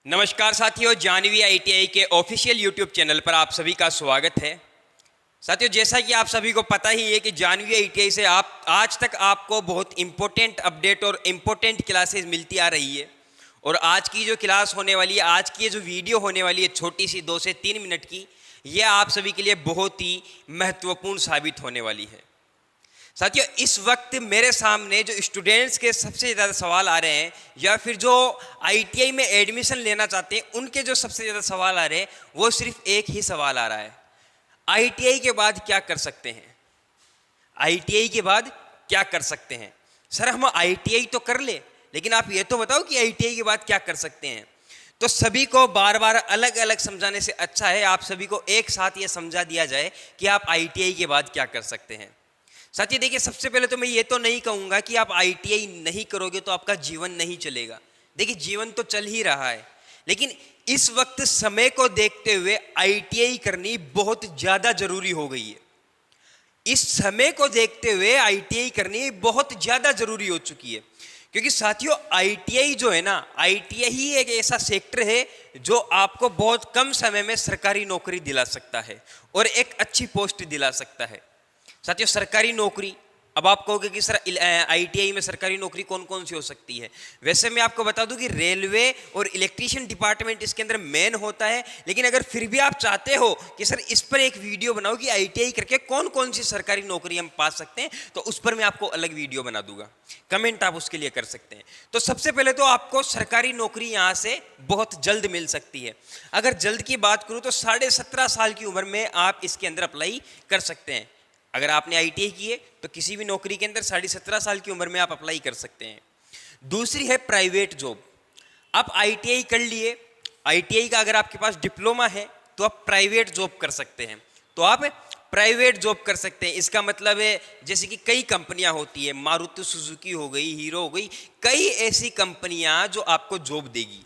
नमस्कार साथियों, जानवी आईटीआई के ऑफिशियल यूट्यूब चैनल पर आप सभी का स्वागत है। साथियों, जैसा कि आप सभी को पता ही है कि जानवी आईटीआई से आप आज तक आपको बहुत इंपॉर्टेंट अपडेट और इम्पोर्टेंट क्लासेस मिलती आ रही है। और आज की जो क्लास होने वाली है, आज की जो वीडियो होने वाली है छोटी सी 2 से 3 मिनट की, यह आप सभी के लिए बहुत ही महत्वपूर्ण साबित होने वाली है। साथियों, इस वक्त मेरे सामने जो स्टूडेंट्स के सबसे ज़्यादा सवाल आ रहे हैं या फिर जो आईटीआई में एडमिशन लेना चाहते हैं उनके जो सबसे ज़्यादा सवाल आ रहे हैं, वो सिर्फ एक ही सवाल आ रहा है, आईटीआई के बाद क्या कर सकते हैं। आईटीआई के बाद क्या कर सकते हैं सर? हम आईटीआई तो कर ले, लेकिन आप ये तो बताओ कि आईटीआई के बाद क्या कर सकते हैं। तो सभी को बार बार अलग अलग समझाने से अच्छा है आप सभी को एक साथ ये समझा दिया जाए कि आप आईटीआई के बाद क्या कर सकते हैं। साथियों देखिए, सबसे पहले तो मैं ये तो नहीं कहूँगा कि आप आईटीआई नहीं करोगे तो आपका जीवन नहीं चलेगा। देखिए, जीवन तो चल ही रहा है, लेकिन इस वक्त समय को देखते हुए आईटीआई करनी बहुत ज़्यादा जरूरी हो गई है। इस समय को देखते हुए आईटीआई करनी बहुत ज़्यादा जरूरी हो चुकी है, क्योंकि साथियों आईटीआई जो है ना, आईटीआई ही एक ऐसा सेक्टर है जो आपको बहुत कम समय में सरकारी नौकरी दिला सकता है और एक अच्छी पोस्ट दिला सकता है। साथियों, सरकारी नौकरी, अब आप कहोगे कि सर आईटीआई में सरकारी नौकरी कौन कौन सी हो सकती है। वैसे मैं आपको बता दूं कि रेलवे और इलेक्ट्रीशियन डिपार्टमेंट इसके अंदर मेन होता है, लेकिन अगर फिर भी आप चाहते हो कि सर इस पर एक वीडियो बनाओ कि आईटीआई करके कौन कौन सी सरकारी नौकरी हम पा सकते हैं, तो उस पर मैं आपको अलग वीडियो बना दूंगा। कमेंट आप उसके लिए कर सकते हैं। तो सबसे पहले तो आपको सरकारी नौकरी यहाँ से बहुत जल्द मिल सकती है। अगर जल्द की बात करूँ तो 17.5 साल की उम्र में आप इसके अंदर अप्लाई कर सकते हैं। अगर आपने आईटीआई की है तो किसी भी नौकरी के अंदर 17.5 साल की उम्र में आप अप्लाई कर सकते हैं। दूसरी है प्राइवेट जॉब। आप आईटीआई कर लिए, आईटीआई का अगर आपके पास डिप्लोमा है तो आप प्राइवेट जॉब कर सकते हैं। तो आप प्राइवेट जॉब कर सकते हैं। इसका मतलब है जैसे कि कई कंपनियां होती है, मारुति सुजुकी हो गई, हीरो हो गई, कई ऐसी कंपनियां जो आपको जॉब देगी।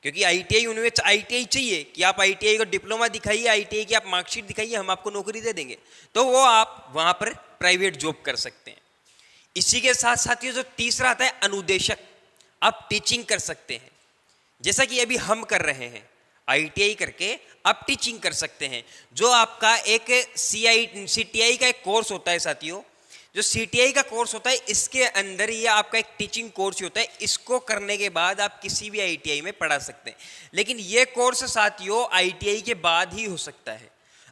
क्योंकि आईटीआई उनमें आईटीआई चाहिए कि आप आईटीआई को डिप्लोमा दिखाइए, आईटीआई की आप मार्कशीट दिखाइए, हम आपको नौकरी दे देंगे। तो वो आप वहाँ पर प्राइवेट जॉब कर सकते हैं। इसी के साथ साथियों जो तीसरा आता है अनुदेशक, आप टीचिंग कर सकते हैं, जैसा कि अभी हम कर रहे हैं। आईटीआई करके आप टीचिंग कर सकते हैं। जो आपका एक सीटीआई का एक कोर्स होता है साथियों, जो सीटीआई का कोर्स होता है, इसके अंदर ये आपका एक टीचिंग कोर्स होता है। इसको करने के बाद आप किसी भी आईटीआई में पढ़ा सकते हैं, लेकिन ये कोर्स साथियों आईटीआई के बाद ही हो सकता है।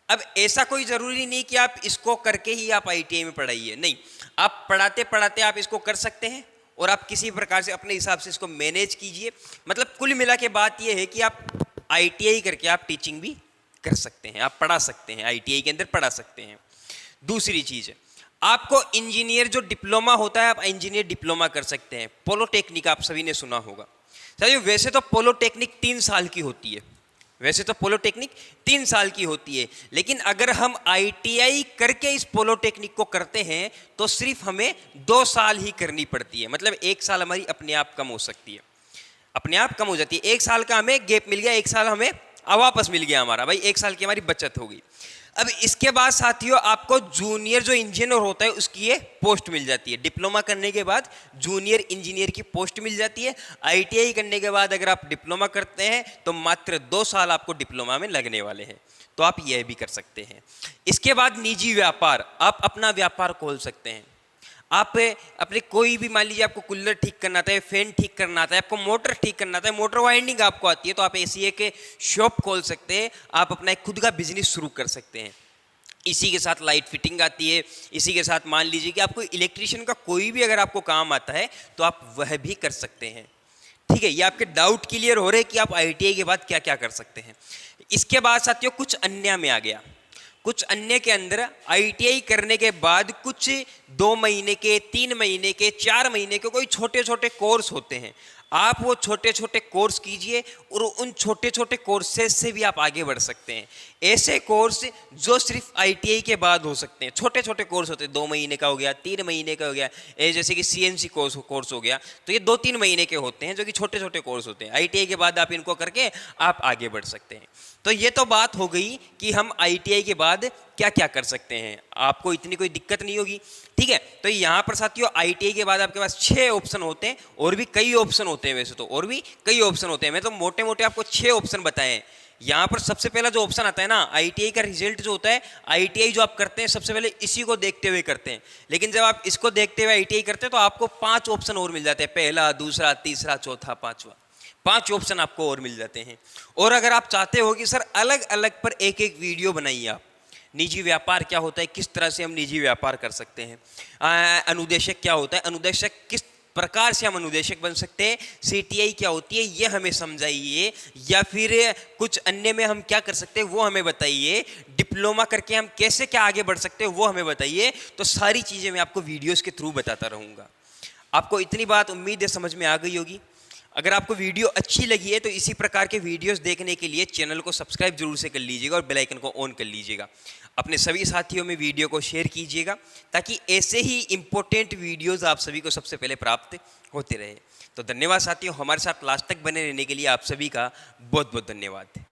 अब ऐसा कोई ज़रूरी नहीं कि आप इसको करके ही आप आईटीआई में पढ़ाइए, नहीं, आप पढ़ाते पढ़ाते आप इसको कर सकते हैं और आप किसी प्रकार से अपने हिसाब से इसको मैनेज कीजिए। मतलब कुल मिला के बात यह है कि आप आईटीआई करके आप टीचिंग भी कर सकते हैं, आप पढ़ा सकते हैं, आईटीआई के अंदर पढ़ा सकते हैं। दूसरी चीज़ है, आपको इंजीनियर जो डिप्लोमा होता है, आप इंजीनियर डिप्लोमा कर सकते हैं। पॉलिटेक्निक आप सभी ने सुना होगा। साथियों वैसे तो पॉलिटेक्निक 3 साल की होती है, वैसे तो पॉलिटेक्निक 3 साल की होती है, लेकिन अगर हम आईटीआई करके इस पॉलिटेक्निक को करते हैं तो सिर्फ हमें 2 साल ही करनी पड़ती है। मतलब 1 साल हमारी अपने आप कम हो सकती है, अपने आप कम हो जाती है। 1 साल का हमें गैप मिल गया, 1 साल हमें वापस मिल गया हमारा, भाई 1 साल की हमारी बचत हो गई। अब इसके बाद साथियों आपको जूनियर जो इंजीनियर होता है उसकी ये पोस्ट मिल जाती है। डिप्लोमा करने के बाद जूनियर इंजीनियर की पोस्ट मिल जाती है। आईटीआई करने के बाद अगर आप डिप्लोमा करते हैं तो मात्र 2 साल आपको डिप्लोमा में लगने वाले हैं, तो आप यह भी कर सकते हैं। इसके बाद निजी व्यापार, आप अपना व्यापार खोल सकते हैं। आप अपने कोई भी, मान लीजिए आपको कूलर ठीक करना आता है, फैन ठीक करना आता है, आपको मोटर ठीक करना आता है, मोटर वाइंडिंग आपको आती है, तो आप ऐसी एक शॉप खोल सकते हैं, आप अपना एक खुद का बिजनेस शुरू कर सकते हैं। इसी के साथ लाइट फिटिंग आती है, इसी के साथ मान लीजिए कि आपको इलेक्ट्रिशियन का कोई भी अगर आपको काम आता है तो आप वह भी कर सकते हैं। ठीक है, ये आपके डाउट क्लियर हो रहे हैं कि आप आईटीआई के बाद क्या क्या कर सकते हैं। इसके बाद साथियों कुछ अन्य में आ गया। कुछ अन्य के अंदर आईटीआई करने के बाद कुछ 2 महीने के, 3 महीने के, 4 महीने के कोई छोटे छोटे कोर्स होते हैं। आप वो छोटे छोटे कोर्स कीजिए और उन छोटे छोटे कोर्सेज से भी आप आगे बढ़ सकते हैं। ऐसे कोर्स जो सिर्फ आईटीआई के बाद हो सकते हैं, छोटे छोटे कोर्स होते हैं, 2 महीने का हो गया, 3 महीने का हो गया, जैसे कि सीएनसी कोर्स हो गया, तो ये 2-3 महीने के होते हैं जो कि छोटे छोटे कोर्स होते हैं। आईटीआई के बाद आप इनको करके आप आगे बढ़ सकते हैं। तो ये तो बात हो गई कि हम आईटीआई के बाद क्या क्या कर सकते हैं, आपको इतनी कोई दिक्कत नहीं होगी। ठीक है, तो यहाँ पर साथियों ITI के बाद आपके पास 6 ऑप्शन होते हैं, और भी कई ऑप्शन होते हैं, वैसे तो और भी कई ऑप्शन होते हैं, मैं तो मोटे मोटे आपको 6 ऑप्शन बताए हैं। यहाँ पर सबसे पहला जो ऑप्शन आता है ना, ITI का रिजल्ट जो होता है, ITI जो आप करते हैं सबसे पहले इसी को देखते हुए करते हैं, लेकिन जब आप इसको देखते हुए ITI करते हैं तो आपको 5 ऑप्शन और मिल जाते हैं, पहला, दूसरा, तीसरा, चौथा, पांचवा, 5 ऑप्शन आपको और मिल जाते हैं। और अगर आप चाहते हो कि सर अलग अलग पर एक एक वीडियो बनाइए आप, निजी व्यापार क्या होता है, किस तरह से हम निजी व्यापार कर सकते हैं, अनुदेशक क्या होता है, अनुदेशक किस प्रकार से हम अनुदेशक बन सकते हैं, CTI क्या होती है ये हमें समझाइए, या फिर कुछ अन्य में हम क्या कर सकते हैं वो हमें बताइए, डिप्लोमा करके हम कैसे क्या आगे बढ़ सकते हैं वो हमें बताइए। तो सारी चीज़ें मैं आपको वीडियोस के थ्रू बताता रहूँगा। आपको इतनी बात उम्मीद है समझ में आ गई होगी। अगर आपको वीडियो अच्छी लगी है तो इसी प्रकार के वीडियोस देखने के लिए चैनल को सब्सक्राइब जरूर से कर लीजिएगा और बेल आइकन को ऑन कर लीजिएगा। अपने सभी साथियों में वीडियो को शेयर कीजिएगा ताकि ऐसे ही इंपॉर्टेंट वीडियोस आप सभी को सबसे पहले प्राप्त होते रहे। तो धन्यवाद साथियों, हमारे साथ लास्ट तक बने रहने के लिए आप सभी का बहुत बहुत धन्यवाद।